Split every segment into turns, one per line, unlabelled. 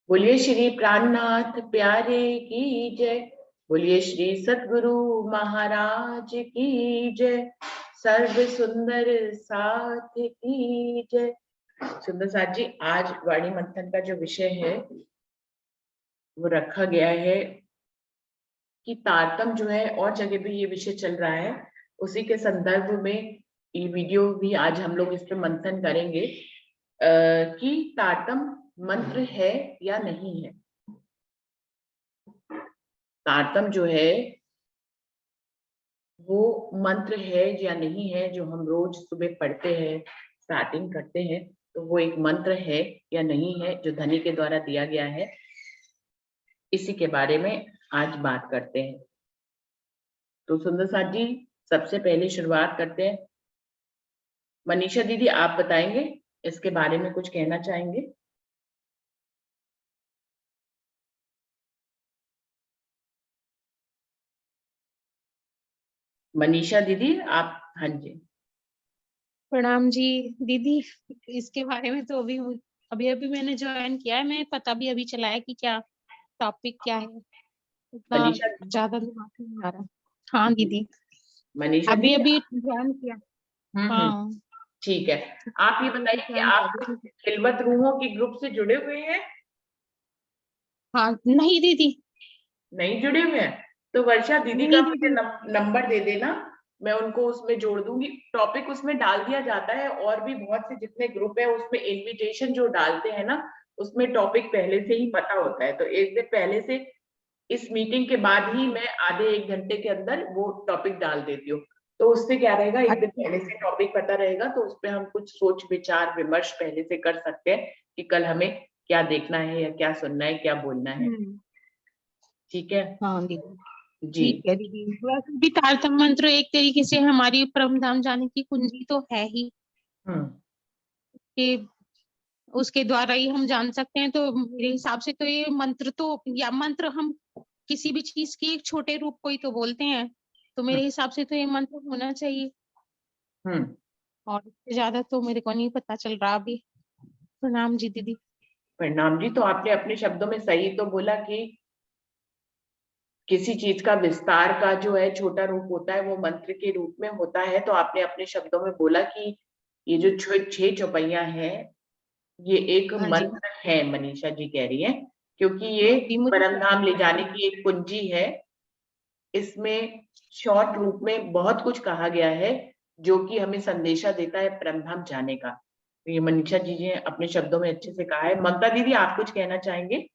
बोलिए श्री प्राणनाथ प्यारे की जय। बोलिए श्री सद्गुरु महाराज की जय। सर्व सुंदर साथ की जय। सुंदर साथ जी, आज वाणी मंथन का जो विषय है वो रखा गया है कि तारतम जो है, और जगह भी ये विषय चल रहा है, उसी के संदर्भ में ये वीडियो भी आज हम लोग इस पे मंथन करेंगे कि तारतम मंत्र है या नहीं है। तारतम जो है वो मंत्र है या नहीं है, जो हम रोज सुबह पढ़ते हैं, स्टार्टिंग करते हैं, तो वो एक मंत्र है या नहीं है जो धनी के द्वारा दिया गया है। इसी के बारे में आज बात करते हैं। तो सुंदर साथ जी, सबसे पहले शुरुआत करते हैं। मनीषा दीदी, आप बताएंगे, इसके बारे में कुछ कहना चाहेंगे? मनीषा दीदी आप, हाँ जी।
प्रणाम जी दीदी। इसके बारे में तो अभी अभी मैंने ज्वाइन किया है, मैं पता भी अभी चला है कि क्या टॉपिक क्या है, उतना
मनीषा
ज्यादा दिमाग में नहीं आ रहा। हाँ दीदी,
मनीषा
अभी
दीदी,
अभी ज्वाइन किया। हाँ
ठीक है। आप ये बताइए कि
ज्वाइन
आप
किया।
खिलवत रूहों के ग्रुप से जुड़े हुए हैं?
हाँ नहीं दीदी,
नहीं जुड़े हुए हैं तो वर्षा दीदी का
नहीं
मुझे
दीदी।
नंबर दे देना, मैं उनको उसमें जोड़ दूंगी। टॉपिक उसमें डाल दिया जाता है, और भी बहुत से जितने ग्रुप है उसमें इनविटेशन जो डालते हैं ना, उसमें टॉपिक पहले से ही पता होता है। तो एक दिन पहले से, इस मीटिंग के बाद ही मैं आधे एक घंटे के अंदर वो टॉपिक डाल देती हूँ। तो उससे क्या रहेगा, एक दिन पहले से टॉपिक पता रहेगा, तो उस पर हम कुछ सोच विचार विमर्श पहले से कर सकते हैं कि कल हमें क्या देखना है या क्या सुनना है, क्या बोलना है। ठीक है
हाँ दीदी,
जी।
ठीक है दीदी। वैसे भी तारतम मंत्र एक तरीके से हमारी परम धाम जाने की कुंजी तो है ही,
हम्म
कि उसके द्वारा ही हम जान सकते हैं। तो मेरे हिसाब से तो ये मंत्र तो, या मंत्र हम किसी भी चीज के एक छोटे रूप को ही तो बोलते हैं, तो मेरे हिसाब से तो ये मंत्र होना चाहिए।
हम्म
और इससे ज्यादा तो मेरे को नहीं पता चल रहा अभी। प्रणाम जी दीदी।
परिणाम जी, तो आपने अपने शब्दों में सही तो बोला कि किसी चीज का विस्तार का जो है छोटा रूप होता है वो मंत्र के रूप में होता है। तो आपने अपने शब्दों में बोला कि ये जो छह चौपैया है ये एक
हाँ जी।
मंत्र है, मनीषा जी कह रही है, क्योंकि ये
हाँ जी, मुझे
परम धाम ले
पता
जाने
है।
की एक कुंजी है। इसमें शॉर्ट रूप में बहुत कुछ कहा गया है जो कि हमें संदेशा देता है परम धाम जाने का। तो ये मनीषा जी ने अपने शब्दों में अच्छे से कहा है। ममता दीदी, आप कुछ कहना चाहेंगे?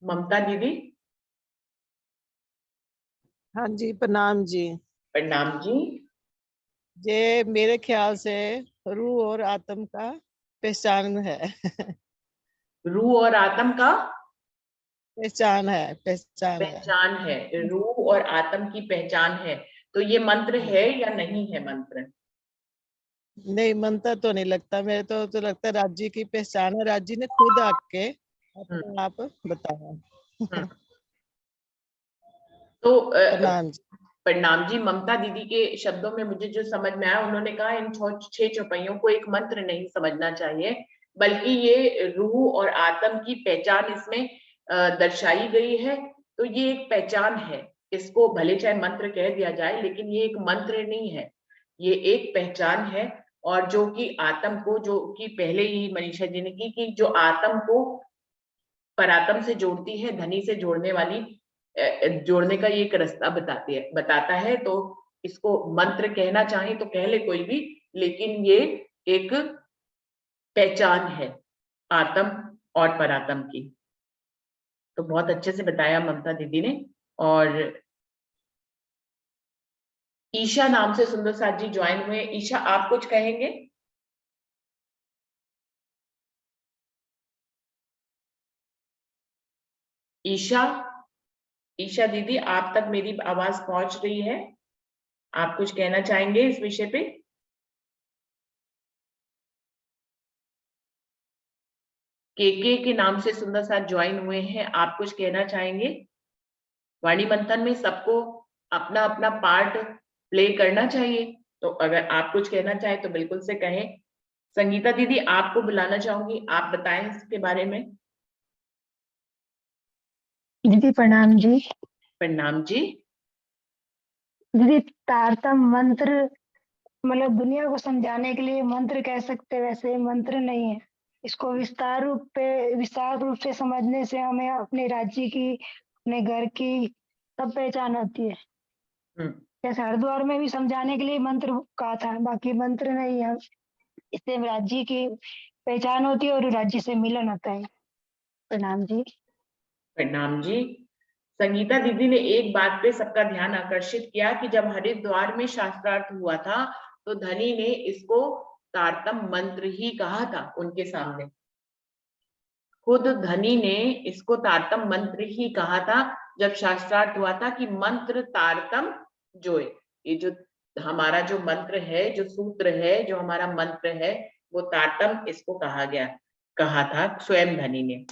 ममता दीदी।
हाँ जी, प्रणाम जी।
प्रणाम जी।
ये मेरे ख्याल से रूह और आत्म का पहचान है।
रूह और आत्म का
पहचान है, पहचान है।
पहचान है। रूह और आत्म की पहचान है। तो ये मंत्र है या नहीं है मंत्र?
नहीं, मनता तो नहीं लगता, मेरे तो लगता है राज्य की पहचान है। राज्य ने खुद आके
हम्म
अपने आप बताया।
हम्म। तो
प्रणाम जी।
परिणाम जी, ममता दीदी के शब्दों में मुझे जो समझ में आया, उन्होंने कहा इन छह चौपाइयों को एक मंत्र नहीं समझना चाहिए, बल्कि ये रूह और आत्म की पहचान इसमें दर्शाई गई है। तो ये एक पहचान है, इसको भले चाहे मंत्र कह दिया जाए, लेकिन ये एक मंत्र नहीं है, ये एक पहचान है। और जो कि आत्म को, जो कि पहले ही मनीषा जी ने की, कि जो आत्म को परात्म से जोड़ती है, धनी से जोड़ने वाली, जोड़ने का ये एक रास्ता बताता है। तो इसको मंत्र कहना चाहे तो कह ले कोई भी, लेकिन ये एक पहचान है आत्म और परात्म की। तो बहुत अच्छे से बताया ममता दीदी ने। और ईशा नाम से सुंदर साथ जी ज्वाइन हुए। ईशा, आप कुछ कहेंगे? ईशा, ईशा दीदी, आप तक मेरी आवाज पहुंच रही है? आप कुछ कहना चाहेंगे इस विषय पे? के नाम से सुंदर साथ ज्वाइन हुए हैं, आप कुछ कहना चाहेंगे? वाणी मंथन में सबको अपना अपना पार्ट प्ले करना चाहिए। तो अगर आप कुछ कहना चाहें तो बिल्कुल से कहें। संगीता दीदी आपको बुलाना चाहूंगी, आप बताएं इसके बारे में।
दीदी प्रणाम जी।
प्रणाम जी।
दीदी तारतम मंत्र मतलब दुनिया को समझाने के लिए मंत्र कह सकते हैं, वैसे मंत्र नहीं है। इसको विस्तार रूप से समझने से हमें अपने राज्य की, अपने घर की सब पहचान होती है। जैसे हरिद्वार में भी समझाने के लिए मंत्र कहा था, बाकी मंत्र नहीं है। इससे राज्य की पहचान होती है और राज्य से मिलन होता है। प्रणाम जी।
प्रणाम जी। संगीता दीदी ने एक बात पे सबका ध्यान आकर्षित किया कि जब हरिद्वार में शास्त्रार्थ हुआ था तो धनी ने इसको तारतम मंत्र ही कहा था उनके सामने। खुद धनी ने इसको तारतम मंत्र ही कहा था जब शास्त्रार्थ हुआ था कि मंत्र तारतम जोय। ये जो हमारा जो मंत्र है, जो सूत्र है, जो हमारा मंत्र है, वो तारतम इसको कहा था स्वयं धनी ने।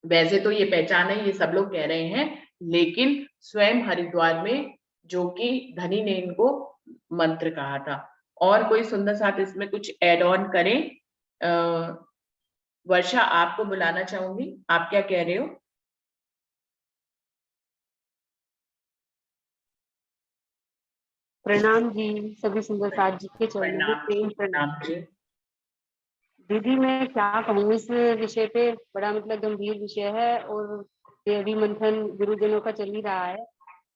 वैसे तो ये पहचान है, ये सब लोग कह रहे हैं, लेकिन स्वयं हरिद्वार में जो कि धनी ने इनको मंत्र कहा था। और कोई सुंदर साथ इसमें कुछ ऐड ऑन करें। वर्षा आपको बुलाना चाहूंगी, आप क्या कह रहे हो?
प्रणाम जी, सभी सुंदर साथ जी के चरणों में प्रेम प्रणाम।
प्रणाम जी।
दीदी मैं क्या कहूँ इस विषय पे, बड़ा मतलब गंभीर विषय है और ये अभी मंथन गुरुजनों का चल ही रहा है।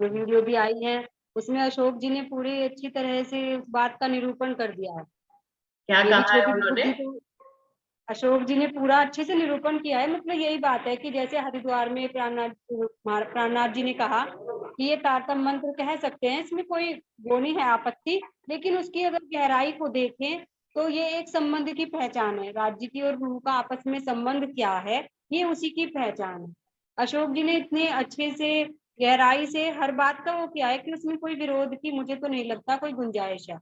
जो वीडियो भी आई है उसमें अशोक जी ने पूरी अच्छी तरह से उस बात का निरूपण कर दिया है।
क्या
मेरी
कहा है
छोटी
उन्होंने?
बुद्धि को अशोक जी ने पूरा अच्छे से निरूपण किया है। मतलब यही बात है कि जैसे हरिद्वार में प्राणनाथ जी ने कहा कि ये तारतम मंत्र कह सकते हैं, इसमें कोई वो नहीं है आपत्ति, लेकिन उसकी अगर गहराई को देखें तो ये एक संबंध की पहचान है। राज्य की और गुरु का आपस में संबंध क्या है, ये उसी की पहचान है। अशोक जी ने इतने अच्छे से गहराई से हर बात का वो किया है कि उसमें कोई विरोध की मुझे तो नहीं लगता कोई गुंजाइश है,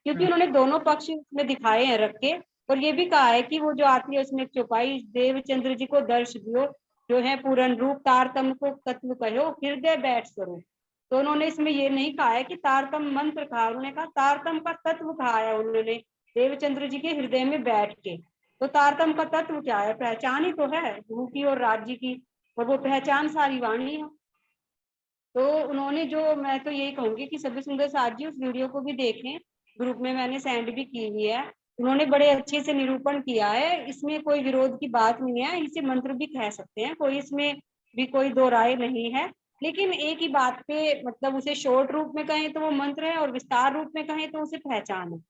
क्योंकि उन्होंने दोनों पक्ष उसमें दिखाए हैं रख के। और ये भी कहा है कि वो जो आती है उसमें चौपाई, देवचंद्र जी को दर्श दियो, जो है पूर्ण रूप तारतम को तत्व कहो, हृदय बैठ स्वरूप। तो उन्होंने इसमें ये नहीं कहा है कि तारतम मंत्र कहा, उन्होंने कहा तारतम का तत्व कहा है उन्होंने देवचंद्र जी के हृदय में बैठ के। तो तारतम का तत्व क्या है? पहचान ही तो है गुरु की और राज्य की, और वो पहचान सारी वाणी है। तो उन्होंने जो, मैं तो यही कहूंगी कि सभी सुंदर साथ जी उस वीडियो को भी देखें, ग्रुप में मैंने सेंड भी की हुई है। उन्होंने बड़े अच्छे से निरूपण किया है, इसमें कोई विरोध की बात नहीं है, इसे मंत्र भी कह सकते हैं, कोई इसमें भी कोई दो राय नहीं है। लेकिन एक ही बात पे मतलब उसे शॉर्ट रूप में कहें तो वो मंत्र है, और विस्तार रूप में कहें तो उसे पहचान है।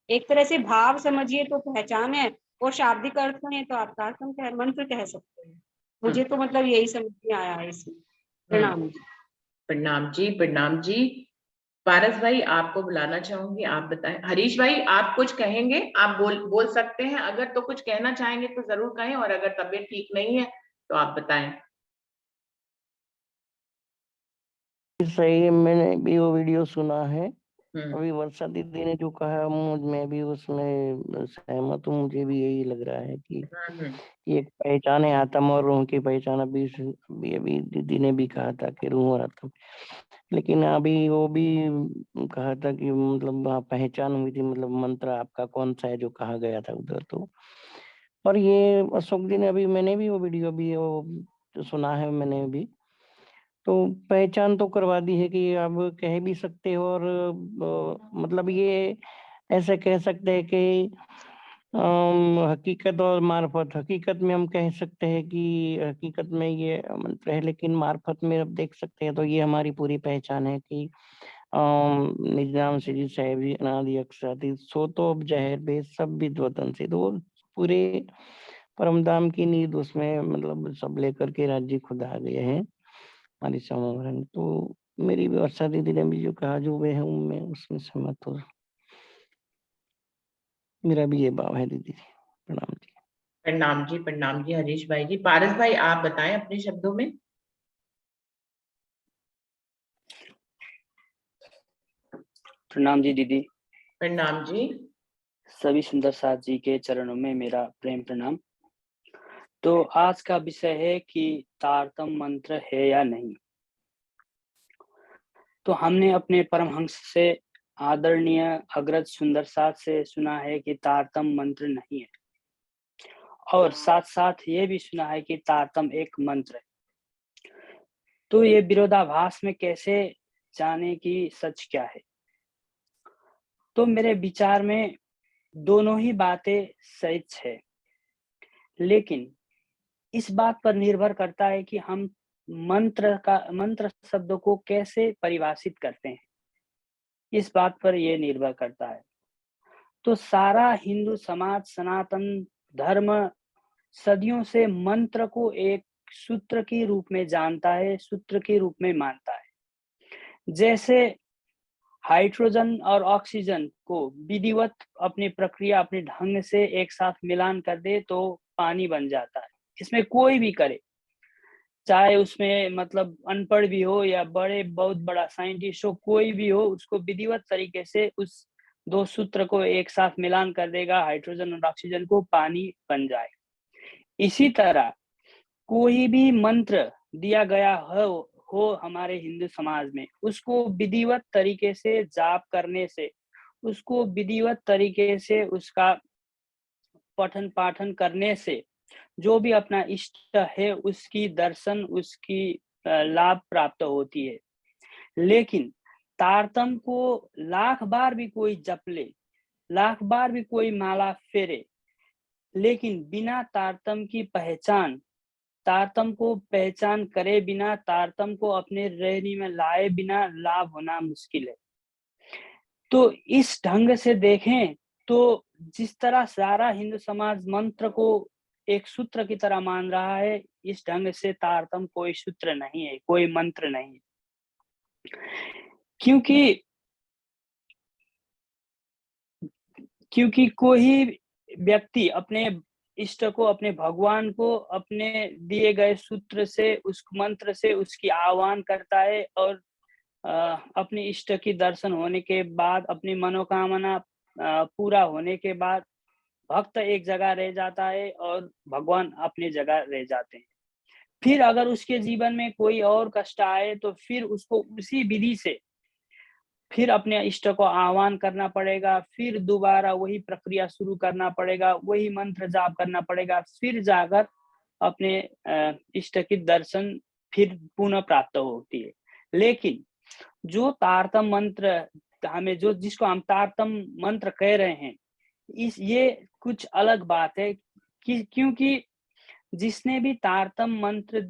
एक तरह से भाव समझिए तो पहचान है, और शाब्दिक अर्थ कहें तो आप मंत्र कह सकते हैं। मुझे तो मतलब यही समझ में आया है इसमें। प्रणाम जी।
प्रणाम जी। प्रणाम जी। पारस भाई आपको बुलाना चाहूंगी, आप बताएं। हरीश भाई आप कुछ कहेंगे? आप बोल सकते हैं, अगर तो कुछ कहना चाहेंगे तो जरूर कहें, और अगर तबीयत ठीक नहीं है तो आप बताएं।
सही है, मैंने भी वो वीडियो सुना है। अभी वर्षा दीदी ने जो कहा मैं भी उसमें सहमत हूँ। मुझे भी यही लग रहा है कि ये एक पहचान है आत्म और रूह की पहचान। अभी दीदी ने भी कहा था कि रूह और आत्म, लेकिन अभी वो भी कहा था कि मतलब पहचान हुई थी, मतलब मंत्र आपका कौन सा है जो कहा गया था उधर। तो और ये अशोक जी ने, अभी मैंने भी वो वीडियो भी वो सुना है मैंने भी, तो पहचान तो करवा दी है कि अब कह भी सकते हो। और मतलब ये ऐसे कह सकते हैं कि हकीकत और मार्फत। हकीकत में हम कह सकते हैं कि हकीकत में ये मंत्र है, लेकिन मार्फत में अब देख सकते हैं तो ये हमारी पूरी पहचान है कि निज नाम से जी साहेब अनादि अक्षरादि सो तो अब जहर बे सब विद्वतन से। तो पूरे परमधाम की नींद उसमें मतलब सब लेकर के राज्य खुद आ गए हैं हमारी समरण। तो मेरी वर्षा दीदी ने भी जो कहा, जो वे हूँ मैं उसमें सहमत हूँ। मेरा भी ये भाव है दीदी। प्रणाम जी।
प्रणाम जी। प्रणाम जी हरीश भाई जी। पारस भाई आप बताएं अपने शब्दों में।
प्रणाम जी दीदी।
प्रणाम जी।
सभी सुंदर साथ जी के चरणों में मेरा प्रेम प्रणाम। तो आज का विषय है कि तारतम मंत्र है या नहीं। तो हमने अपने परमहंस से आदरणीय अग्रज सुंदर साथ से सुना है कि तारतम मंत्र नहीं है, और साथ साथ ये भी सुना है कि तारतम एक मंत्र है। तो ये विरोधाभास में कैसे जाने कि सच क्या है? तो मेरे विचार में दोनों ही बातें सच है, लेकिन इस बात पर निर्भर करता है कि हम मंत्र शब्द को कैसे परिभाषित करते हैं, इस बात पर यह निर्भर करता है। तो सारा हिंदू समाज सनातन धर्म सदियों से मंत्र को एक सूत्र के रूप में जानता है, सूत्र के रूप में मानता है। जैसे हाइड्रोजन और ऑक्सीजन को विधिवत अपनी प्रक्रिया अपने ढंग से एक साथ मिलान कर दे तो पानी बन जाता है। इसमें कोई भी करे, चाहे उसमें मतलब अनपढ़ भी हो या बहुत बड़ा साइंटिस्ट हो, कोई भी हो, उसको विधिवत तरीके से उस दो सूत्र को एक साथ मिलान कर देगा, हाइड्रोजन और ऑक्सीजन को, पानी बन जाए। इसी तरह कोई भी मंत्र दिया गया हो हमारे हिंदू समाज में, उसको विधिवत तरीके से जाप करने से, उसको विधिवत तरीके से उसका पठन पाठन करने से जो भी अपना इष्ट है उसकी दर्शन, उसकी लाभ प्राप्त होती है। लेकिन तारतम को लाख बार भी कोई जप ले, लाख बार भी कोई माला फेरे, लेकिन बिना तारतम की पहचान, तारतम को पहचान करे बिना, तारतम को अपने रहनी में लाए बिना लाभ होना मुश्किल है। तो इस ढंग से देखें तो जिस तरह सारा हिंदू समाज मंत्र को एक सूत्र की तरह मान रहा है, इस ढंग से तारतम कोई सूत्र नहीं है, कोई मंत्र नहीं है। क्योंकि कोई व्यक्ति अपने इष्ट को, अपने भगवान को अपने दिए गए सूत्र से, उस मंत्र से उसकी आह्वान करता है, और अपने इष्ट की दर्शन होने के बाद, अपनी मनोकामना पूरा होने के बाद भक्त एक जगह रह जाता है और भगवान अपनी जगह रह जाते हैं। फिर अगर उसके जीवन में कोई और कष्ट आए तो फिर उसको उसी विधि से फिर अपने इष्ट को आह्वान करना पड़ेगा, फिर दोबारा वही प्रक्रिया शुरू करना पड़ेगा, वही मंत्र जाप करना पड़ेगा, फिर जाकर अपने इष्ट की दर्शन फिर पुनः प्राप्त होती है। लेकिन जो तारतम मंत्र हमें जिसको हम तारतम मंत्र कह रहे हैं, ये कुछ अलग बात है कि क्योंकि जिसने भी तारतम मंत्र,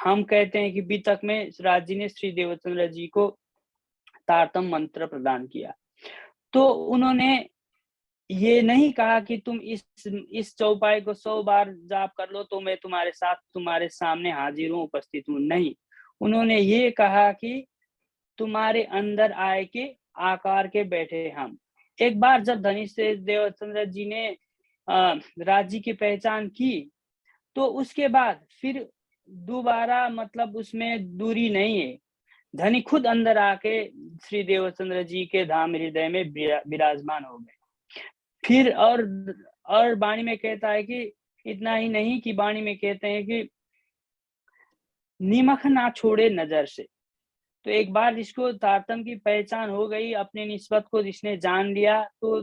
हम कहते हैं कि बीतक में राज जी ने श्री देवचंद्र जी को तारतम मंत्र प्रदान किया, तो उन्होंने ये नहीं कहा कि तुम इस चौपाई को 100 बार जाप कर लो तो मैं तुम्हारे साथ तुम्हारे सामने हाजिर हूँ, उपस्थित हूँ। नहीं, उन्होंने ये कहा कि तुम्हारे अंदर आए के आकार के बैठे हम। एक बार जब धनीश देवचंद्र जी ने राज जी की पहचान की, तो उसके बाद फिर दोबारा मतलब उसमें दूरी नहीं है, धनी खुद अंदर आके श्री देवचंद्र जी के धाम हृदय में विराजमान हो गए। फिर और वाणी में कहता है कि इतना ही नहीं कि वाणी में कहते हैं कि निमख ना छोड़े नजर से। तो एक बार जिसको तारतम की पहचान हो गई, अपने निस्बत को जिसने जान लिया, तो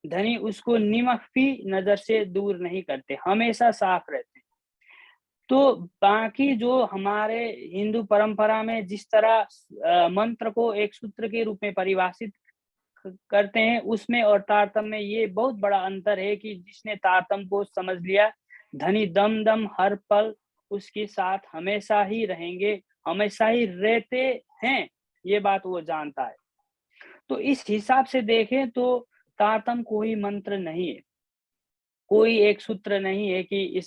धनी उसको निमख भी नजर से दूर नहीं करते, हमेशा साफ रहते हैं। तो बाकी जो हमारे हिंदू परंपरा में जिस तरह मंत्र को एक सूत्र के रूप में परिभाषित करते हैं, उसमें और तारतम में ये बहुत बड़ा अंतर है कि जिसने तारतम को समझ लिया, धनी दम दम हर पल उसके साथ हमेशा ही रहेंगे, हमेशा ही रहते हैं, ये बात वो जानता है। तो इस हिसाब से देखें तो तारतम कोई मंत्र नहीं है, कोई एक सूत्र नहीं है कि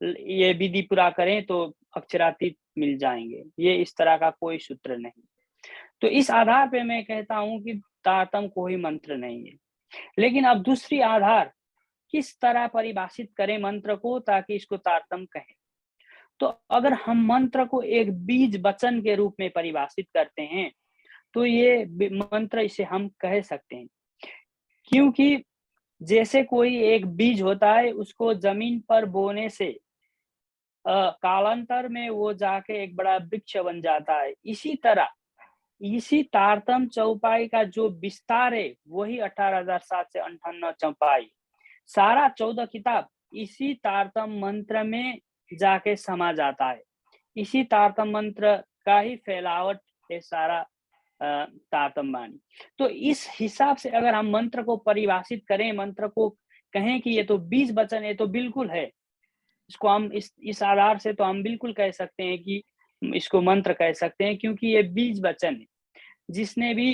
ये विधि पूरा करें तो अक्षरातीत मिल जाएंगे, ये इस तरह का कोई सूत्र नहीं। तो इस आधार पे मैं कहता हूं कि तारतम कोई मंत्र नहीं है। लेकिन अब दूसरी आधार, किस तरह परिभाषित करें मंत्र को ताकि इसको तारतम कहें। तो अगर हम मंत्र को एक बीज वचन के रूप में परिभाषित करते हैं तो ये मंत्र इसे हम कह सकते हैं, क्योंकि जैसे कोई एक बीज होता है, उसको जमीन पर बोने से कालांतर में वो जाके एक बड़ा वृक्ष बन जाता है। इसी तरह इसी तारतम चौपाई का जो विस्तार है वही 18,007 से 58 चौपाई, सारा 14 किताब इसी तारतम मंत्र में जाके समा जाता है। इसी तारतम मंत्र का ही फैलावट है सारा तारतम वाणी। तो इस हिसाब से अगर हम मंत्र को परिभाषित करें, मंत्र को कहें कि ये तो 20 वचन है, तो बिल्कुल है। इसको हम इस आधार से तो हम बिल्कुल कह सकते हैं कि इसको मंत्र कह सकते हैं, क्योंकि ये 20 वचन है। जिसने भी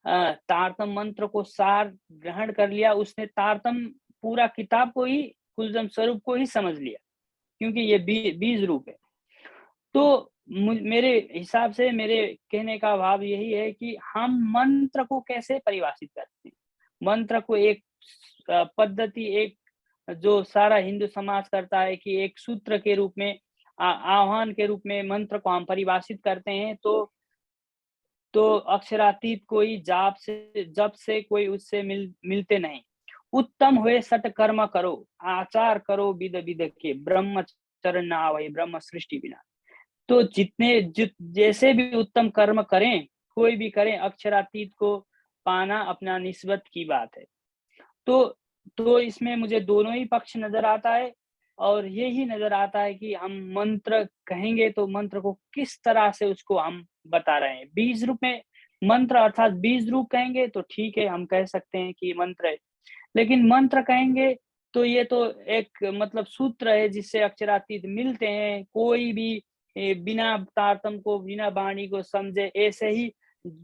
तारतम मंत्र को सार ग्रहण कर लिया, उसने तारतम पूरा किताब को ही, कुलजम स्वरूप को ही समझ लिया, क्योंकि ये 20 रूप है। तो मेरे हिसाब से मेरे कहने का भाव यही है कि हम मंत्र को कैसे परिभाषित करते हैं। मंत्र को एक पद्धति, एक जो सारा हिंदू समाज करता है कि एक सूत्र के रूप में, आह्वान के रूप में मंत्र को हम परिभाषित करते हैं। तो अक्षरातीत कोई जप से कोई उससे मिलते नहीं। उत्तम हुए सट कर्म करो, आचार करो विद विद के, ब्रह्मचर्य न आवै ब्रह्म सृष्टि बिना। तो जैसे भी उत्तम कर्म करें, कोई भी करें, अक्षरातीत को पाना अपना निस्बत की बात है। तो इसमें मुझे दोनों ही पक्ष नजर आता है, और यही नजर आता है कि हम मंत्र कहेंगे तो मंत्र को किस तरह से उसको हम बता रहे हैं। 20 रूप में मंत्र अर्थात 20 रूप कहेंगे तो ठीक है, हम कह सकते हैं कि मंत्र है। लेकिन मंत्र कहेंगे तो ये तो एक मतलब सूत्र है जिससे अक्षरातीत मिलते हैं। कोई भी बिना तारतम को, बिना वाणी को समझे ऐसे ही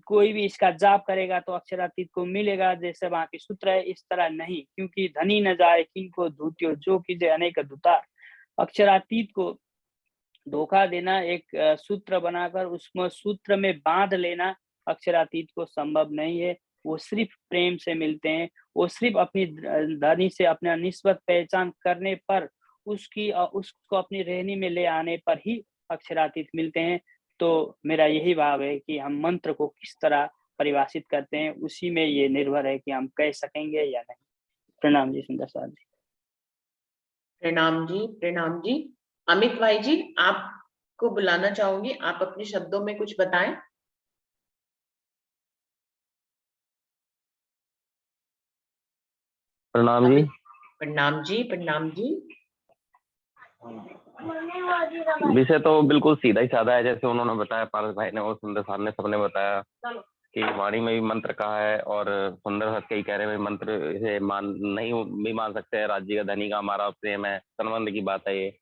कोई भी इसका जाप करेगा तो अक्षरातीत को मिलेगा, जैसे वहां की सूत्र है, इस तरह नहीं। क्योंकि धनी न जाए किनको धूत्यो, जो कीजे अनेक धुतार। अक्षरातीत को धोखा देना, एक सूत्र बनाकर उसमें सूत्र में बांध लेना अक्षरातीत को संभव नहीं है। वो सिर्फ प्रेम से मिलते हैं, वो सिर्फ अपनी धनी से अपना निस्बत पहचान करने पर, उसको अपनी रहनी में ले आने पर ही अक्षरातीत मिलते हैं। तो मेरा यही भाव है कि हम मंत्र को किस तरह परिभाषित करते हैं, उसी में ये निर्भर है कि हम कह सकेंगे या नहीं। प्रणाम जी सुंदर साहब जी।
प्रणाम जी, प्रणाम जी। अमित भाई जी, आपको बुलाना चाहूंगी, आप अपने शब्दों में कुछ बताएं।
प्रणाम जी।
प्रणाम जी, प्रणाम जी।
विषय तो बिल्कुल सीधा ही साधा है, जैसे उन्होंने बताया, पारस भाई ने और सुंदर साहब ने, सबने बताया कि वाणी में भी मंत्र कहा है, और सुंदर साहब कई कह रहे हैं मंत्र इसे नहीं भी मान सकते हैं। राज्य का धनी का हमारा प्रेम है, संबंध की बात है ये।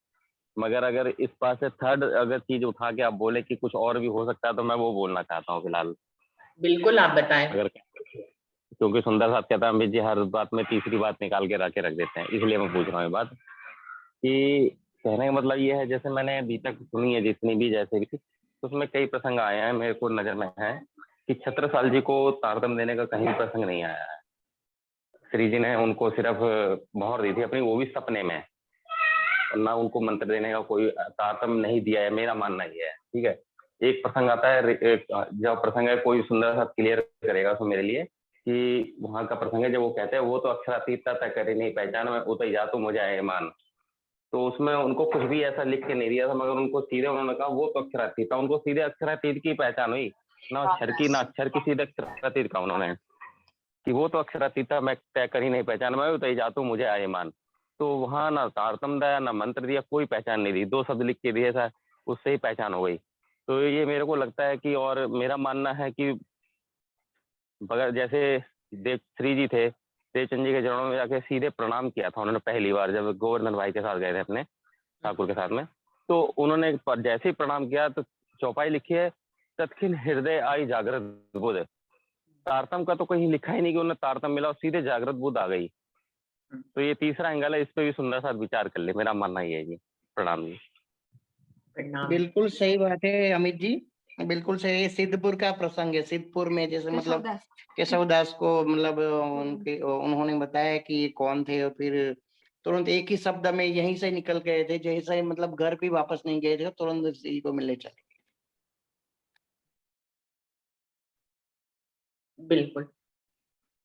मगर अगर इस पास से थर्ड अगर चीज उठा के आप बोले कि कुछ और भी हो सकता है, तो मैं वो बोलना चाहता हूँ फिलहाल।
बिल्कुल आप बताएं।
अगर क्योंकि सुंदर साहब कहता है जी हर बात में तीसरी बात निकाल के रख देते हैं, इसलिए मैं पूछ रहा हूँ ये बात। कि कहने का मतलब ये है, जैसे मैंने अभी तक सुनी है जितनी भी, जैसे भी, तो उसमें कई प्रसंग आए हैं, मेरे को नजर में है कि छत्रसाल जी को तारतम देने का कहीं प्रसंग नहीं आया है। श्री जी ने उनको सिर्फ मोहर दी थी अपनी, वो भी सपने में, ना उनको मंत्र देने का कोई तारतम नहीं दिया है, मेरा मानना ये है। ठीक है, एक प्रसंग आता है, जब प्रसंग है, कोई सुंदर सा क्लियर करेगा उसमें मेरे लिए, कि वहां का प्रसंग है जब वो कहते हैं वो तो अक्षरातीतता तय करे नहीं पहचान में, वो तो जा तो मुझे आए मान। तो उसमें उनको कुछ भी ऐसा लिख के नहीं दिया था, मगर उनको सीधे उन्होंने कहा वो तो अक्षरातीत था, उनको सीधे अक्षरातीत की पहचान हुई, ना अक्षर की ना अक्षर की, सीधे अक्षरातीत का उन्होंने, कि वो तो अक्षरातीत था, मैं तय कर ही नहीं पहचान में, तो जा तो मुझे आए मान। तो वहां ना तारतम दिया ना मंत्र दिया, कोई पहचान नहीं दी, 2 शब्द लिख के दिए था, उससे ही पहचान हो गई। तो ये मेरे को लगता है कि, और मेरा मानना है कि बगैर, जैसे देव श्री जी थे, देवचंद जी के चरणों में जाके सीधे प्रणाम किया था उन्होंने पहली बार, जब गोवर्धन भाई के साथ गए थे अपने ठाकुर के साथ में। तो उन्होंने जैसे ही प्रणाम किया तो चौपाई लिखी है, तत्क्षण हृदय आई जागृत बुध। तारतम का तो कहीं लिखा ही नहीं कि उन्हें तारतम मिला और सीधे जागृत बुध आ गई। तो ये तीसरा एंगल है, इस पे भी सुंदर साथ विचार कर ले, मेरा मानना ये है जी। प्रणाम जी।
बिल्कुल सही बात है अमित जी, बिल्कुल सही। सिद्धपुर का प्रसंग है, सिद्धपुर में जैसे मतलब केशवदास को मतलब उन्होंने बताया कि ये कौन थे, और फिर तुरंत एक ही शब्द में यहीं से निकल गए थे, जैसे मतलब घर भी वापस नहीं गए थे, तुरंत श्री को मिलने चले।
बिल्कुल।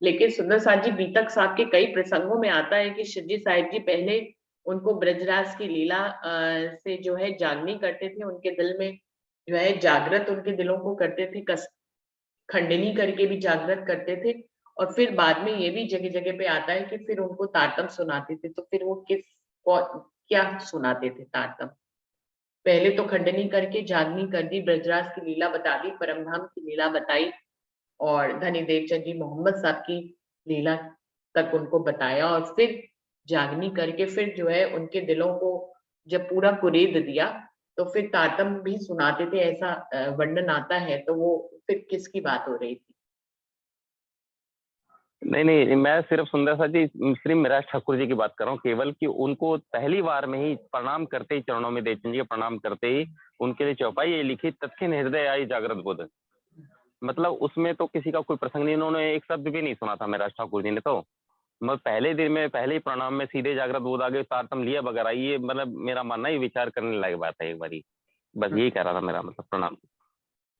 लेकिन सुंदर साथ जी, बीतक साहब के कई प्रसंगों में आता है कि शिवजी साहिब जी पहले उनको ब्रजराज की लीला से जो है जागनी करते थे, उनके दिल में जो है जागृत उनके दिलों को करते थे, खंडनी करके भी जागृत करते थे, और फिर बाद में ये भी जगह जगह पे आता है कि फिर उनको तारतम सुनाते थे। तो फिर वो क्या सुनाते थे तारतम? पहले तो खंडनी करके जागनी कर दी, ब्रजराज की लीला बता दी, परमधाम की लीला बताई, और धनी देवचंद जी मोहम्मद साहब की लीला तक उनको बताया, और फिर जागनी करके फिर जो है उनके दिलों को जब पूरा कुरेद दिया तो फिर तारतम भी सुनाते थे, ऐसा वर्णन आता है। तो वो फिर किसकी बात हो रही थी?
नहीं, मैं सिर्फ सुंदर सा जी श्री मिराज ठाकुर जी की बात कर रहा हूँ केवल, कि उनको पहली बार में ही प्रणाम करते ही, चरणों में देवचंद जी के प्रणाम करते ही उनके लिए चौपाई ये लिखी, तत्क्षण हृदय आई जागृत बुध। मतलब उसमें तो किसी का कोई प्रसंग नहीं, इन्होंने एक शब्द भी नहीं सुना था मिराज ठाकुर जी ने। तो मैं पहले दिन में, पहले ही प्रणाम में सीधे जागृत बुध आगे तारतम लिया वगैरह, ये मतलब मेरा मानना ही विचार करने लायक बात है एक बारी। बस यही कह रहा था मेरा मतलब। प्रणाम।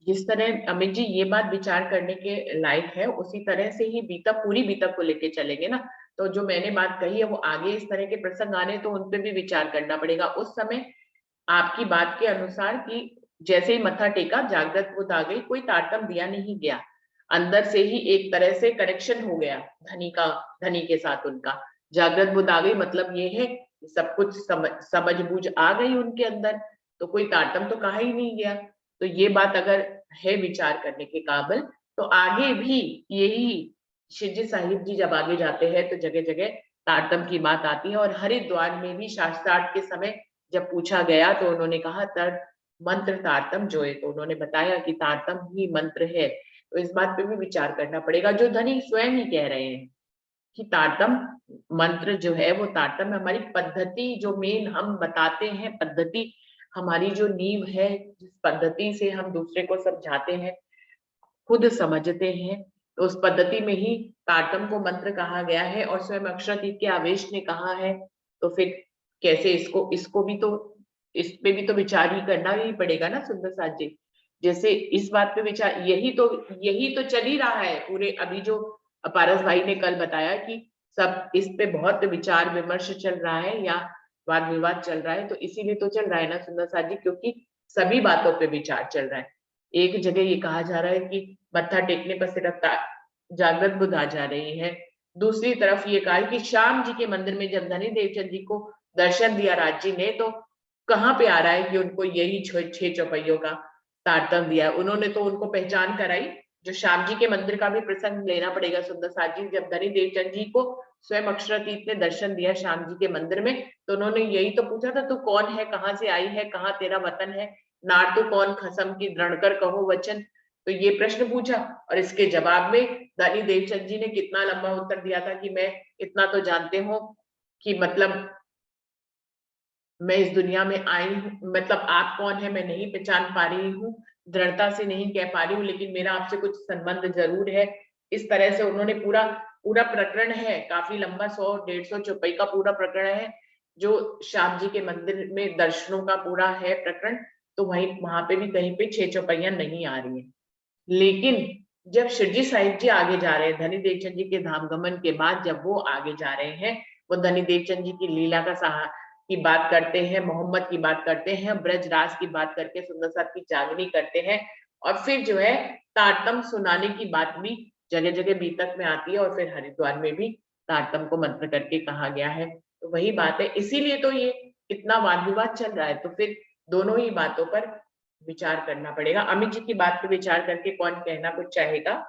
जिस तरह अमित जी ये बात विचार करने के लायक है, उसी तरह से ही बीतक, पूरी बीतक को लेके चलेंगे ना, तो जो मैंने बात कही है वो आगे इस तरह के प्रसंग आने तो उन पे भी विचार करना पड़ेगा। उस समय आपकी बात के अनुसार कि जैसे ही मत्था टेका जागृत बुध आ गई, कोई तारतम दिया नहीं गया, अंदर से ही एक तरह से कनेक्शन हो गया धनी के साथ उनका। जागृत बुध आ गई मतलब ये है सब कुछ समझ बूझ आ गई उनके अंदर, तो कोई तारतम तो कहा ही नहीं गया। तो ये बात अगर है विचार करने के काबिल, तो आगे भी यही शिवजी साहिब जी जब आगे जाते हैं तो जगह जगह तारतम की बात आती है। और हरिद्वार में भी शास्त्रार्थ के समय जब पूछा गया तो उन्होंने कहा मंत्र तारतम जो है, तो उन्होंने बताया कि तारतम ही मंत्र है। तो इस बात पे भी विचार करना पड़ेगा, जो धनी स्वयं ही कह रहे हैं कि तारतम मंत्र जो है वो तारतम हमारी पद्धति, जो मेन हम बताते हैं पद्धति, हमारी जो नींव है, जिस पद्धति से हम दूसरे को समझाते हैं, खुद समझते हैं, तो उस पद्धति में ही तारतम को मंत्र कहा गया है। और स्वयं अक्षरातीत के आवेश ने कहा है, तो फिर कैसे इसको भी तो, इस पे भी तो विचार ही करना ही पड़ेगा ना सुंदर साथ जी। जैसे इस बात पे विचार, यही तो चल ही रहा है पूरे, अभी जो पारस भाई ने कल बताया कि सब इस पे बहुत विचार विमर्श चल रहा है या वाद विवाद चल रहा है, तो इसीलिए तो चल रहा है ना सुंदर साथ जी, क्योंकि सभी बातों पे विचार चल रहा है। एक जगह ये कहा जा रहा है कि मत्था टेकने पर सिर्फ जागृत बुध आ जा रही है, दूसरी तरफ ये कहा कि श्याम जी के मंदिर में जब धनी देवचंद जी को दर्शन दिया राज जी ने, तो कहाँ पे आ रहा है कि उनको यही 6 चौपाइयों का तारतम दिया। उन्होंने तो उनको पहचान कराई, जो श्याम जी के मंदिर का भी प्रसंग लेना पड़ेगा सुंदर साथ जी। जब धनी देवचंद जी को स्वयं अक्षरातीत ने दर्शन दिया श्याम जी के मंदिर में, तो उन्होंने यही तो पूछा था, तू कौन है, कहाँ से आई है, कहाँ तेरा वतन है, नार तो कौन खसम की दृढ़कर कहो वचन। तो ये प्रश्न पूछा, और इसके जवाब में धनी देवचंद जी ने कितना लंबा उत्तर दिया था कि मैं इतना तो जानते हो कि मतलब मैं इस दुनिया में आई हूँ, मतलब आप कौन है मैं नहीं पहचान पा रही हूँ, दृढ़ता से नहीं कह पा रही हूँ, लेकिन मेरा आपसे कुछ संबंध जरूर है। इस तरह से उन्होंने पूरा प्रकरण है, काफी लंबा 100-150 चौपाई का पूरा प्रकरण है, जो श्याम जी के मंदिर में दर्शनों का पूरा है प्रकरण। तो वहां पे भी कहीं पे 6 चौपाइयां नहीं आ रही है। लेकिन जब शिवजी साहिब जी आगे जा रहे हैं, धनी देवचंद जी के धाम गमन के बाद जब वो आगे जा रहे हैं, वो धनी देवचंद जी की लीला की बात करते हैं, मोहम्मद की बात करते हैं, ब्रजराज की बात करके सुंदर साथ की जागनी करते हैं, और फिर जो है तारतम सुनाने की बात भी जगह जगह बीतक में आती है, और फिर हरिद्वार में भी तारतम को मंत्र करके कहा गया है। तो वही बात है, इसीलिए तो ये इतना वाद विवाद चल रहा है। तो फिर दोनों ही बातों पर विचार करना पड़ेगा। अमित जी की बात पे विचार करके कौन कहना कुछ चाहेगा?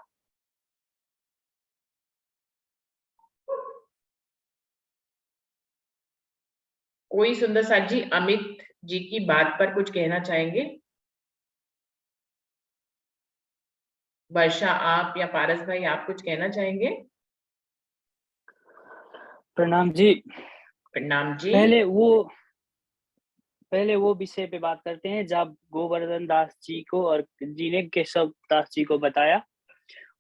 कोई सुंदर साथ जी अमित जी की बात पर कुछ कहना चाहेंगे? वर्षा आप या पारस भाई आप कुछ कहना चाहेंगे?
प्रणाम जी।
प्रणाम जी।
पहले वो विषय पे बात करते हैं जब गोवर्धन दास जी को और जी ने केशव दास जी को बताया,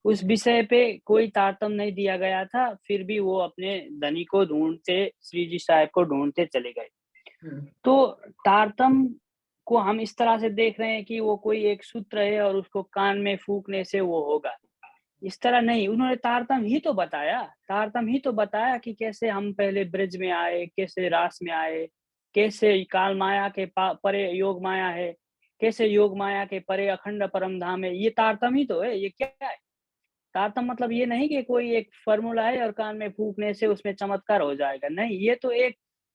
उस विषय पे कोई तारतम नहीं दिया गया था, फिर भी वो अपने धनी को ढूंढते, श्री जी साहब को ढूंढते चले गए। तो तारतम को हम इस तरह से देख रहे हैं कि वो कोई एक सूत्र है और उसको कान में फूकने से वो होगा, इस तरह नहीं। उन्होंने तारतम ही तो बताया कि कैसे हम पहले ब्रज में आए, कैसे रास में आए, कैसे काल माया के परे योग माया है, कैसे योग माया के परे अखंड परम धाम है। ये तारतम ही तो है। ये क्या है तारतम? मतलब ये नहीं कि कोई एक फॉर्मूला है और कान में फूकने से उसमें चमत्कार हो जाएगा, नहीं। ये तो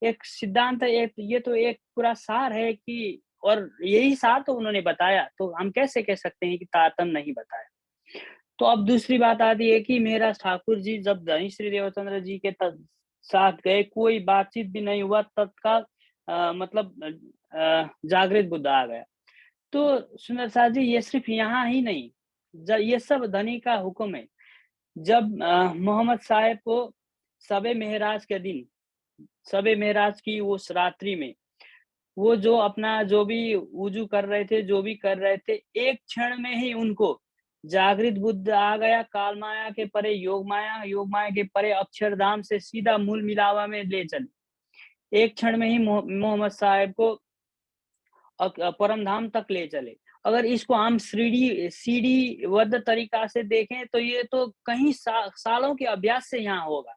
एक सिद्धांत है, ये तो एक पूरा सार है कि, और यही सार तो उन्होंने बताया, तो हम कैसे कह सकते हैं कि तारतम नहीं बताया। तो अब दूसरी बात आती है कि मेरा ठाकुर जी जब धनी श्री देवचंद्र जी के साथ गए, कोई बातचीत भी नहीं हुआ, तत्काल मतलब जागृत बुद्ध आ गया। तो सुंदर साथ जी, ये सिर्फ यहाँ ही नहीं, ये सब धनी का हुक्म है। जब मोहम्मद साहब को सबे मेहराज के दिन, सबे मेहराज की उस रात्रि में, वो जो अपना जो भी वुजू कर रहे थे, जो भी कर रहे थे, एक क्षण में ही उनको जागृत बुद्ध आ गया। काल माया के परे योग माया, योग माया के परे अक्षरधाम से सीधा मूल मिलावा में ले चले। एक क्षण में ही मोहम्मद साहब को परम धाम तक ले चले। अगर इसको हम सीढ़ी बद्ध तरीका से देखें तो ये तो कई सालों के अभ्यास से यहाँ होगा।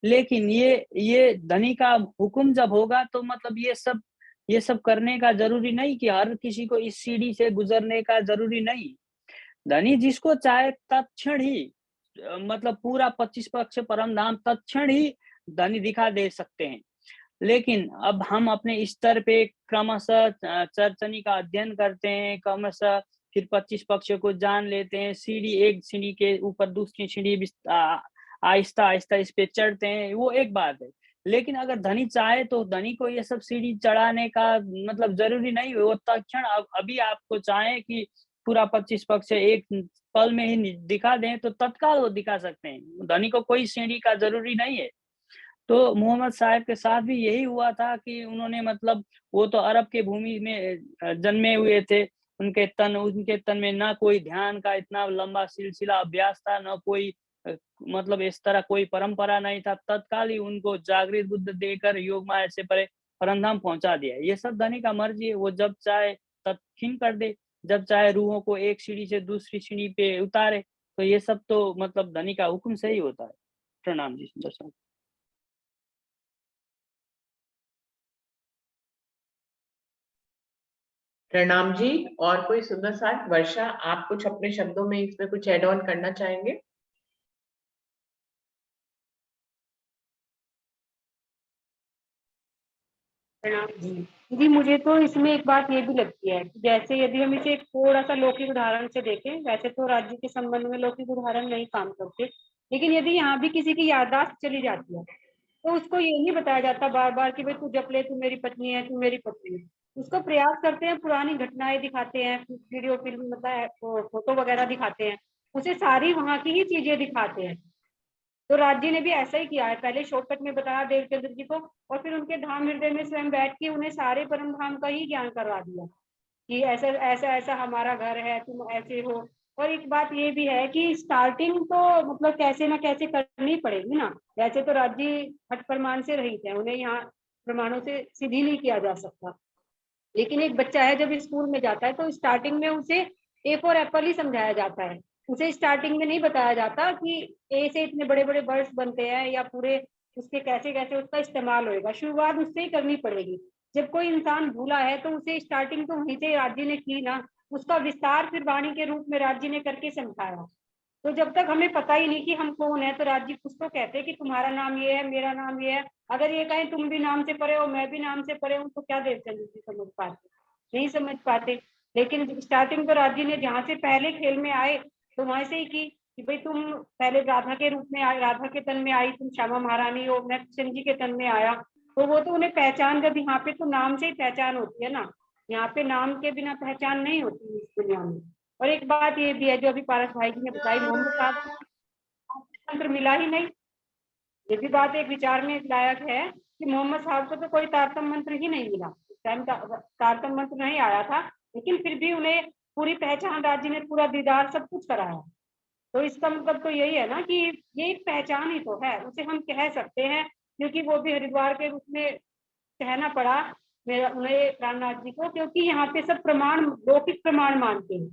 लेकिन ये धनी का हुक्म जब होगा तो मतलब ये सब करने का जरूरी नहीं कि हर किसी को इस सीढ़ी से गुजरने का जरूरी नहीं। धनी जिसको चाहे तत्क्षण ही मतलब पूरा 25 पक्ष परम धाम तत्क्षण ही धनी दिखा दे सकते हैं। लेकिन अब हम अपने स्तर पे क्रमशः चरचनी का अध्ययन करते हैं, क्रमशः फिर 25 पक्ष को जान लेते हैं, सीढ़ी एक सीढ़ी के ऊपर दूसरी सीढ़ी आहिस्ता आहिस्ता इस पे चढ़ते हैं, वो एक बात है। लेकिन अगर धनी चाहे तो धनी को ये सब सीढ़ी चढ़ाने का मतलब जरूरी नहीं है। वो तत्क्षण अभी आपको चाहे कि पूरा 25 पक्ष एक पल में ही दिखा दें तो तत्काल वो दिखा सकते हैं। धनी को कोई सीढ़ी का जरूरी नहीं है। तो मोहम्मद साहब के साथ भी यही हुआ था कि उन्होंने मतलब वो तो अरब के भूमि में जन्मे हुए थे, उनके तन में ना कोई ध्यान का इतना लंबा सिलसिला अभ्यास था, ना कोई मतलब इस तरह कोई परंपरा नहीं था। तत्काल ही उनको जागृत बुद्ध देकर योग माया से परे परमधाम पहुंचा दिया। ये सब धनी का मर्जी है, वो जब चाहे तत्क्षण कर दे, जब चाहे रूहों को एक सीढ़ी से दूसरी सीढ़ी पे उतारे। तो ये सब तो मतलब धनी का हुक्म से ही होता है। प्रणाम जी सुंदर साहब।
प्रणाम जी। और कोई सुंदर साथ? वर्षा, आप कुछ अपने शब्दों में इसमें कुछ एड ऑन करना चाहेंगे?
प्रणाम जी। मुझे तो इसमें एक बात ये भी लगती है कि जैसे यदि हम इसे थोड़ा सा लौकिक उदाहरण से देखें, वैसे तो राज्य के संबंध में लौकिक उदाहरण नहीं काम करते, लेकिन यदि यहाँ भी किसी की याददाश्त चली जाती है तो उसको ये नहीं बताया जाता बार बार कि भाई तू जप ले, तू मेरी पत्नी है, तू मेरी पत्नी है। उसको प्रयास करते हैं, पुरानी घटनाएं दिखाते हैं, वीडियो फिल्म मतलब फोटो वगैरह दिखाते हैं, उसे सारी वहाँ की ही चीजें दिखाते हैं। तो राज्य ने भी ऐसा ही किया है, पहले शॉर्टकट में बताया देवचंद्र जी को, और फिर उनके धाम हृदय में स्वयं बैठ के उन्हें सारे परम धाम का ही ज्ञान करवा दिया कि ऐसा ऐसा ऐसा हमारा घर है, तुम ऐसे हो। और एक बात ये भी है कि स्टार्टिंग तो मतलब कैसे ना कैसे करनी पड़ेगी ना। वैसे तो राज्य हठ प्रमाण से रहित है, उन्हें यहाँ प्रमाणों से सीधी नहीं किया जा सकता। लेकिन एक बच्चा है जब स्कूल में जाता है तो स्टार्टिंग में उसे ए फॉर एप्पल ही समझाया जाता है। उसे स्टार्टिंग में नहीं बताया जाता कि ए से इतने बड़े बड़े वर्ड्स बनते हैं या पूरे उसके कैसे कैसे उसका इस्तेमाल होएगा। शुरुआत उससे ही करनी पड़ेगी। जब कोई इंसान भूला है तो उसे स्टार्टिंग तो वहीं से राज्य ने की ना, उसका विस्तार फिर वाणी के रूप में राज्य ने करके समझाया। तो जब तक हमें पता ही नहीं कि हम कौन है तो राज्य कुछ तो कहते हैं कि तुम्हारा नाम ये है, मेरा नाम ये है। अगर ये कहें तुम भी नाम से पढ़े हो, मैं भी नाम से पढ़े हूँ, तो क्या देवचंद्र जी समझ पाते? नहीं समझ पाते। लेकिन स्टार्टिंग तो राज्य ने जहाँ से पहले खेल में आए तो वहां से ही की कि भाई तुम पहले राधा के रूप में आई, राधा के तन में आई, तुम श्यामा महारानी हो, मैं कृष्ण जी के तन में आया। तो वो तो उन्हें पहचान, जब यहाँ पे तो नाम से ही पहचान होती है ना, यहाँ पे नाम के बिना पहचान नहीं होती इस दुनिया में। और एक बात ये भी है जो अभी पारस भाई जी ने बताई, मोहम्मद साहब को मंत्र मिला ही नहीं। ये भी बात एक विचार में लायक है कि मोहम्मद साहब को तो कोई तारतम मंत्र ही नहीं मिला, टाइम तारतम मंत्र नहीं आया था, लेकिन फिर भी उन्हें पूरी पहचान राज्य ने, पूरा दीदार सब कुछ कराया। तो इसका मतलब तो यही है ना कि ये एक पहचान ही तो है, उसे हम कह सकते हैं, क्योंकि वो भी हरिद्वार के रूप में कहना पड़ा मेरा उन्हें प्राणनाथ जी को, क्योंकि यहाँ पे सब प्रमाण लौकिक प्रमाण मानते हैं।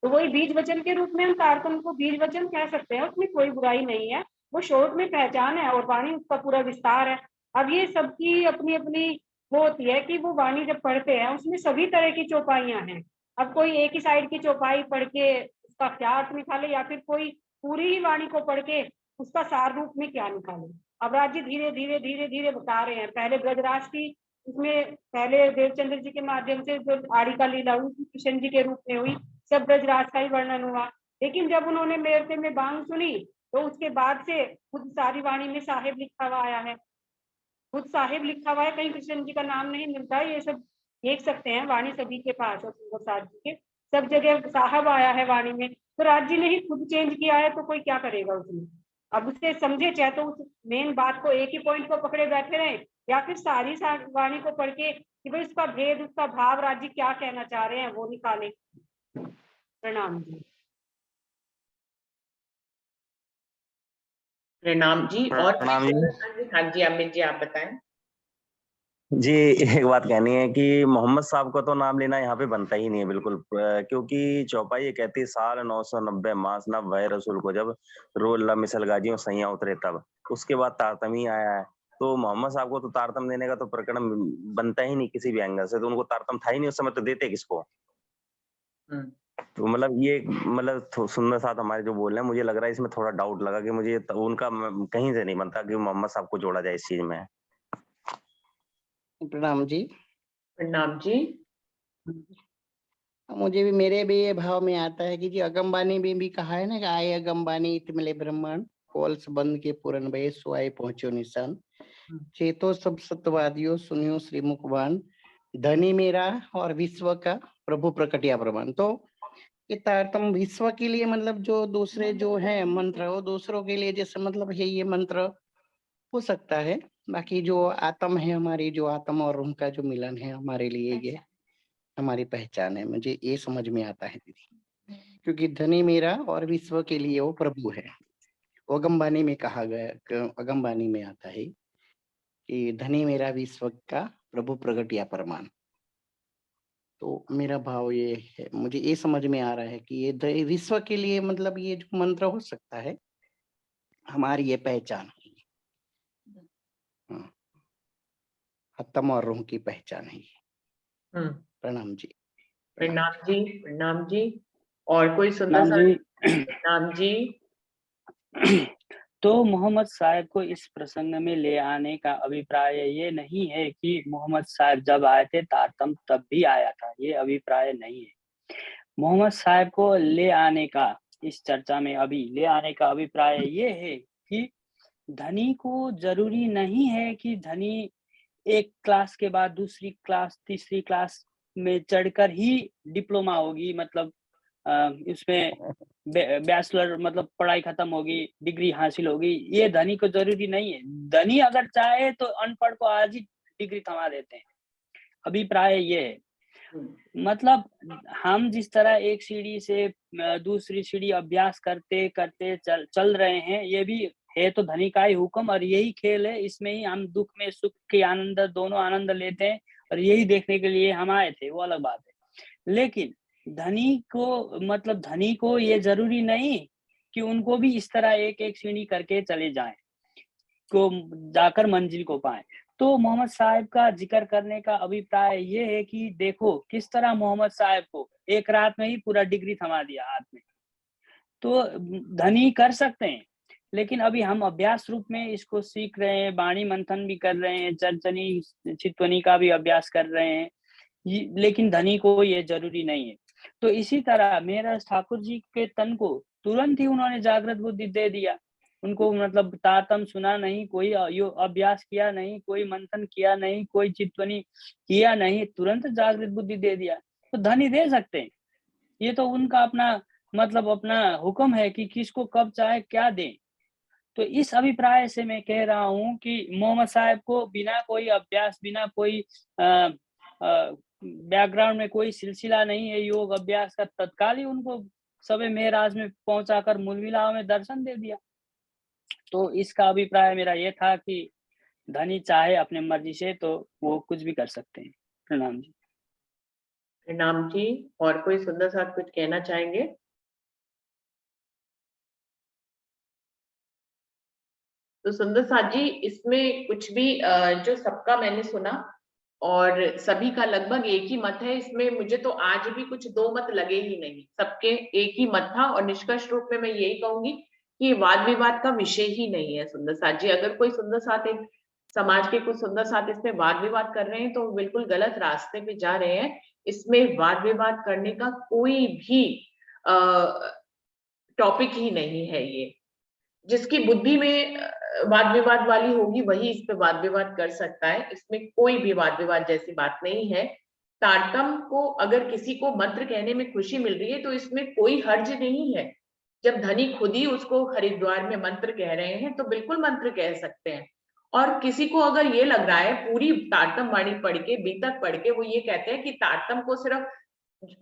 तो वही बीज वचन के रूप में हम तारतम को बीज वचन कह सकते हैं, उसमें कोई बुराई नहीं है। वो शॉर्ट में पहचान है और वाणी उसका पूरा विस्तार है। अब ये सबकी अपनी अपनी वो होती है कि वो वाणी जब पढ़ते हैं उसमें सभी तरह की चौपाइयां हैं। अब कोई एक ही साइड की चौपाई पढ़ के उसका क्या अर्थ निकाले, या फिर कोई पूरी ही वाणी को पढ़ के उसका सार रूप में क्या निकाले। अब राज्य धीरे धीरे धीरे धीरे बता रहे हैं। पहले ब्रजराज की, उसमें पहले देवचंद्र जी के माध्यम से जो आड़ी का लीला हुई कृष्ण जी के रूप में हुई, सब ब्रजराज का ही वर्णन हुआ। लेकिन जब उन्होंने मेरते में बांग सुनी तो उसके बाद से खुद सारी वाणी में साहेब लिखा हुआ आया है, खुद साहिब लिखा हुआ है, कहीं कृष्ण जी का नाम नहीं मिलता है। ये सब देख सकते हैं, वाणी सभी के पास है, सुंदरसाज जी के सब जगह साहब आया है वाणी में। तो राज जी ने ही खुद चेंज किया है, तो कोई क्या करेगा उसमें। अब उसे समझे, चाहे तो उस मेन बात को, एक ही पॉइंट को पकड़े बैठे रहे, या फिर सारी वाणी को पढ़ के कि भाई उसका भेद, उसका भाव राज्य क्या कहना चाह रहे हैं वो निकाले। प्रणाम जी।
प्रणाम जी। और
प्रणाम जी।
हाँ जी अमित जी आप बताएं।
जी एक बात कहनी है कि मोहम्मद साहब का तो नाम लेना यहाँ पे बनता ही नहीं है बिल्कुल, क्योंकि चौपाई ये कहती है साल 990 मास नब वह रसूल को जब रोल मिसल गाजियों सैया उतरे तब, उसके बाद तारतम ही आया है। तो मोहम्मद साहब को तो तारतम देने का तो प्रकरण बनता ही नहीं किसी भी एंगल से, तो उनको तारतम था ही नहीं उस समय, तो देते किसको। तो मतलब ये मतलब सुंदर साथ हमारे जो बोल रहे हैं, मुझे लग रहा है इसमें थोड़ा डाउट लगा कि मुझे उनका कहीं से नहीं बनता कि मोहम्मद साहब को जोड़ा जाए इस चीज में।
प्रणाम जी।
प्रणाम जी।
मुझे भी, मेरे भी ये भाव में आता है कि जी अगमबानी में भी कहा है ना कि आए अगमबानी इत मिले ब्रह्मांड, कोल्स बंद के पूरन भय सुआए पहुंचो निशान, चेतो सब सत्यवादियों सुनियो श्री मुखबान, धनी मेरा और विश्व का प्रभु प्रकटिया प्रमाण। तो ये तारतम विश्व के लिए मतलब जो दूसरे जो है मंत्र, वो दूसरों के लिए जैसे मतलब है ये मंत्र हो सकता है। बाकी जो आत्म है हमारी, जो आत्म और रूह का जो मिलन है हमारे लिए ये हमारी पहचान है। मुझे ये समझ में आता है दीदी, क्योंकि धनी मेरा और विश्व के लिए वो प्रभु है। अगमबानी में कहा गया, अगमबानी में आता है कि धनी मेरा विश्व का प्रभु प्रगटिया परमान। तो मेरा भाव ये है, मुझे ये समझ में आ रहा है कि ये विश्व के लिए मतलब ये जो मंत्र हो सकता है हमारी ये पहचान है, आत्मा और रूह की पहचान है। प्रणाम जी।
प्रणाम जी। प्रणाम जी। और कोई सुंदर
प्रणाम
सा।
जी।
प्रणाम जी।
तो मोहम्मद साहब को इस प्रसंग में ले आने का अभिप्राय ये नहीं है कि मोहम्मद साहब जब आए थे तारतम तब भी आया था, ये अभिप्राय नहीं है। मोहम्मद साहब को ले आने का, इस चर्चा में अभी ले आने का अभिप्राय ये है कि धनी को जरूरी नहीं है कि धनी एक क्लास के बाद दूसरी क्लास तीसरी क्लास में चढ़कर ही डिप्लोमा होगी, मतलब इसमें बैचलर मतलब पढ़ाई खत्म होगी, डिग्री हासिल होगी, ये धनी को जरूरी नहीं है। धनी अगर चाहे तो अनपढ़ को आज ही डिग्री थमा देते हैं। अभिप्राय ये है, मतलब हम जिस तरह एक सीढ़ी से दूसरी सीढ़ी अभ्यास करते करते चल रहे हैं, ये भी है तो धनी का ही हुक्म, और यही खेल है, इसमें ही हम दुख में सुख के आनंद दोनों आनंद लेते हैं, और यही देखने के लिए हम आए थे, वो अलग बात है। लेकिन धनी को, मतलब धनी को ये जरूरी नहीं कि उनको भी इस तरह एक एक सीढ़ी करके चले जाएं, को जाकर मंजिल को पाएं। तो मोहम्मद साहब का जिक्र करने का अभिप्राय ये है कि देखो किस तरह मोहम्मद साहब को एक रात में ही पूरा डिग्री थमा दिया हाथ में। तो धनी कर सकते हैं, लेकिन अभी हम अभ्यास रूप में इसको सीख रहे हैं, वाणी मंथन भी कर रहे हैं, चर्चनी चित्वनी का भी अभ्यास कर रहे हैं, लेकिन धनी को ये जरूरी नहीं है। तो इसी तरह मेरा ठाकुर जी के तन को तुरंत ही उन्होंने जागृत बुद्धि दे दिया। उनको मतलब तारतम सुना नहीं, कोई अभ्यास किया नहीं, कोई मंथन किया नहीं, कोई चित्वनी किया नहीं, तुरंत जागृत बुद्धि दे दिया। तो धनी दे सकते हैं, ये तो उनका अपना मतलब अपना हुक्म है कि किसको कब चाहे क्या दें। तो इस अभिप्राय से मैं कह रहा हूँ कि मोहम्मद साहब को बिना कोई अभ्यास, बिना कोई बैकग्राउंड में कोई सिलसिला नहीं है योग अभ्यास का, तत्काल ही उनको सबे मेराज में पहुंचाकर मूलविलाओं में दर्शन दे दिया। तो इसका अभिप्राय मेरा ये था कि धनी चाहे अपने मर्जी से तो वो कुछ भी कर सकते हैं। प्रणाम जी।
प्रणाम जी। और कोई सुंदर साथ कुछ कहना चाहेंगे? तो सुंदर साथ जी, इसमें कुछ भी जो सबका मैंने सुना, और सभी का लगभग एक ही मत है इसमें। मुझे तो आज भी कुछ दो मत लगे ही नहीं, सबके एक ही मत था। और निष्कर्ष रूप में मैं यही कहूंगी कि वाद विवाद का विषय ही नहीं है सुंदर साथ जी। अगर कोई सुंदर साथ एक समाज के कुछ सुंदर साथ इसमें वाद विवाद कर रहे हैं तो बिल्कुल गलत रास्ते पे जा रहे हैं। इसमें वाद विवाद करने का कोई भी टॉपिक ही नहीं है। ये जिसकी बुद्धि में वाद विवाद वाली होगी वही इस पे वाद विवाद कर सकता है। इसमें कोई भी वाद विवाद जैसी बात नहीं है। तारतम को अगर किसी को मंत्र कहने में खुशी मिल रही है तो इसमें कोई हर्ज नहीं है। जब धनी खुद ही उसको हरिद्वार में मंत्र कह रहे हैं तो बिल्कुल मंत्र कह सकते हैं। और किसी को अगर ये लग रहा है पूरी तारतम वाणी पढ़ के बीतक पढ़ के वो ये कहते हैं कि तारतम को सिर्फ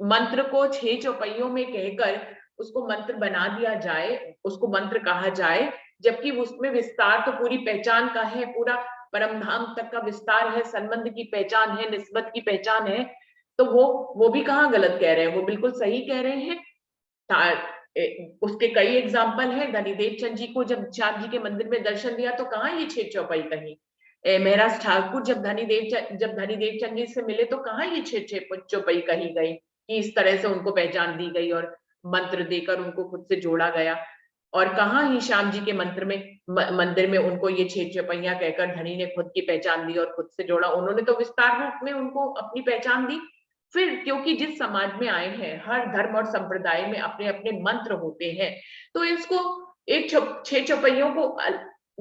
मंत्र को 6 चौपाइयों में कहकर उसको मंत्र बना दिया जाए, उसको मंत्र कहा जाए, जबकि उसमें विस्तार तो पूरी पहचान का है, पूरा परम धाम तक का विस्तार है, संबंध की पहचान है, निस्बत की पहचान है। तो वो भी कहाँ गलत कह रहे हैं, वो बिल्कुल सही कह रहे हैं। उसके कई एग्जाम्पल है। धनीदेव चंद जी को जब श्याम जी के मंदिर में दर्शन दिया तो कहाँ ये 6 चौपाई कही। महराज ठाकुर जब धनीदेव चंद जी से मिले तो कहाँ ये 6 चौपाई कही गई कि इस तरह से उनको पहचान दी गई और मंत्र देकर उनको खुद से जोड़ा गया। और कहाँ ही श्याम जी के मंदिर में उनको ये 6 चौपाइयां कहकर धनी ने खुद की पहचान दी और खुद से जोड़ा। उन्होंने तो विस्तार रूप में उनको अपनी पहचान दी। फिर क्योंकि जिस समाज में आए हैं हर धर्म और संप्रदाय में अपने अपने मंत्र होते हैं, तो इसको एक 6 चौपाइयों को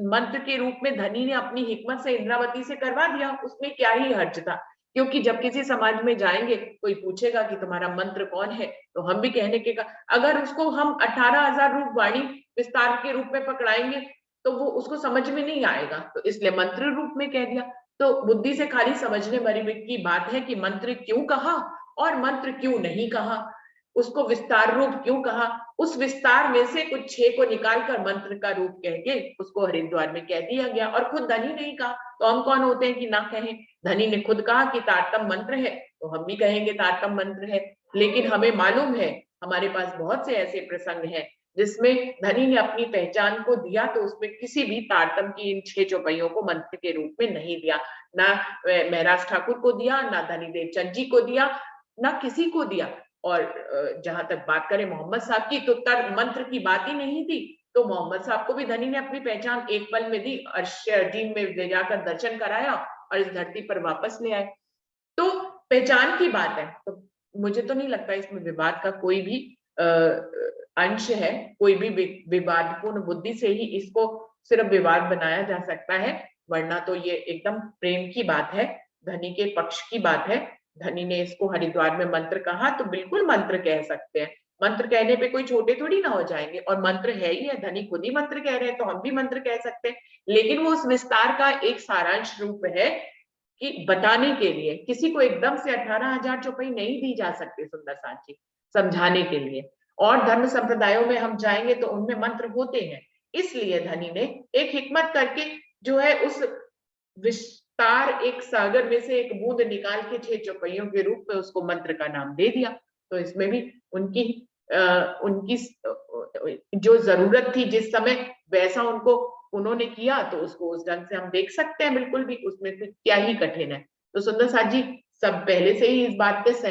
मंत्र के रूप में धनी ने अपनी हिकमत से इंद्रावती से करवा दिया। उसमें क्या ही हर्ज था। क्योंकि जब किसी समाज में जाएंगे कोई पूछेगा कि तुम्हारा मंत्र कौन है तो हम भी कहने के अगर उसको हम 18,000 रूप वाणी विस्तार के रूप में पकड़ाएंगे तो वो उसको समझ में नहीं आएगा, तो इसलिए मंत्र रूप में कह दिया। तो बुद्धि से खाली समझने वाली की बात है कि मंत्र क्यों कहा और मंत्र क्यों नहीं कहा, उसको विस्तार रूप क्यों कहा। उस विस्तार में से कुछ 6 को निकालकर मंत्र का रूप कह के उसको हरिद्वार में कह दिया गया। और खुद धनी नहीं कहा तो हम कौन होते हैं कि ना कहें। धनी ने खुद कहा कि तारतम मंत्र है तो हम भी कहेंगे तारतम मंत्र है। लेकिन हमें मालूम है हमारे पास बहुत से ऐसे प्रसंग हैं जिसमें धनी ने अपनी पहचान को दिया तो उसमें किसी भी तारतम की इन 6 चौपाइयों को मंत्र के रूप में नहीं दिया। ना महराज ठाकुर को दिया, ना धनीदेव चंद जी को दिया, ना किसी को दिया। और जहां तक बात करें मोहम्मद साहब की तो मंत्र की बात ही नहीं थी। तो मोहम्मद साहब को भी धनी ने अपनी पहचान एक पल में दी, अर्श अजीम में ले जाकर दर्शन कराया और इस धरती पर वापस ले आए। तो पहचान की बात है। तो मुझे तो नहीं लगता इसमें विवाद का कोई भी अंश है। कोई भी विवादपूर्ण बुद्धि से ही इसको सिर्फ विवाद बनाया जा सकता है, वरना तो ये एकदम प्रेम की बात है, धनी के पक्ष की बात है। धनी ने इसको हरिद्वार में मंत्र कहा तो बिल्कुल मंत्र कह सकते हैं। मंत्र कहने पे कोई छोटे थोड़ी ना हो जाएंगे। और मंत्र है ही है, धनी खुद ही मंत्र कह रहे हैं तो हम भी मंत्र कह सकते हैं। लेकिन वो उस विस्तार का एक सारांश रूप है कि बताने के लिए। किसी को एकदम से 18,000 चौपाई नहीं दी जा सकती सुंदर साथ जी, समझाने के लिए। और धर्म संप्रदायों में हम जाएंगे तो उनमें मंत्र होते हैं। इसलिए धनी ने एक हिकमत करके जो है उस विस्तार एक सागर में से एक बूंद निकाल के 6 चौपाइयों के रूप में उसको मंत्र का नाम दे दिया। तो इसमें भी उनकी जो जरूरत थी जिस समय वैसा उन्होंने किया तो उसको उस ढंग से हम देख सकते हैं। बिल्कुल भी उसमें क्या ही कठिन है। तो सुंदर साथ जी सब पहले से ही इस बात पे सहमत